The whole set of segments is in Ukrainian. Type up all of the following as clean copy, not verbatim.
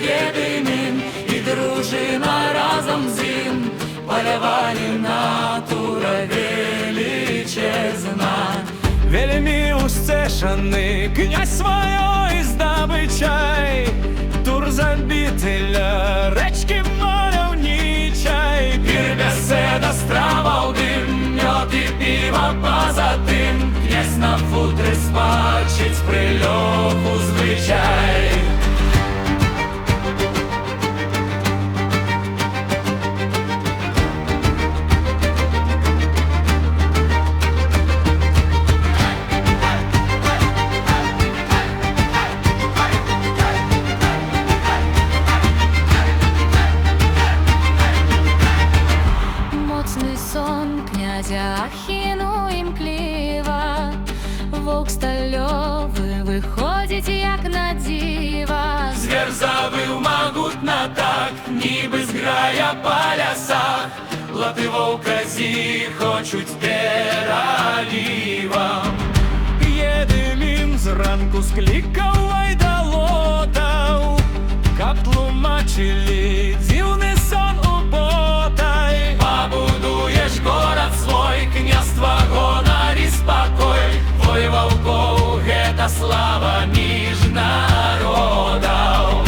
єдиним, і дружина разом з ним. Полювали натура величезна. Вельми устешений князь свої здобичай, тур забителя речки мальовничай. Пір, беседа, страва, дим, мед і пиво поза тим. Князь на футрі спачить з прильоху звичай. Моцний сон князя Ахіну імкліва, вовк стальовий виходить, як на діва. Звір завив могутно так, ніби зграя по лясах. Лати вовка хочуть пералівам. Єдиним зранку скликав вайдалотав, каб тлумачили дивний сон у потай. Побудуєш город свой, князство, гонор і спокой. Вой волков, гэта слава між народов.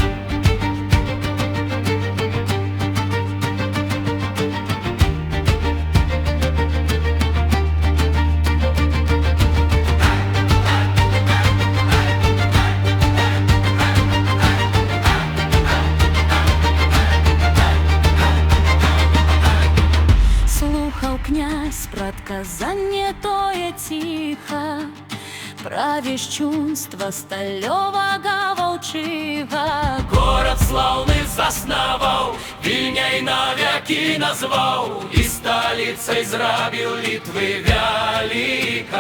Слухав князь предказання тое тихо, про вещунство стальового волчига. Город славный засновал, Вільняй навеки назвал, и столицей зрабил Литвы великой.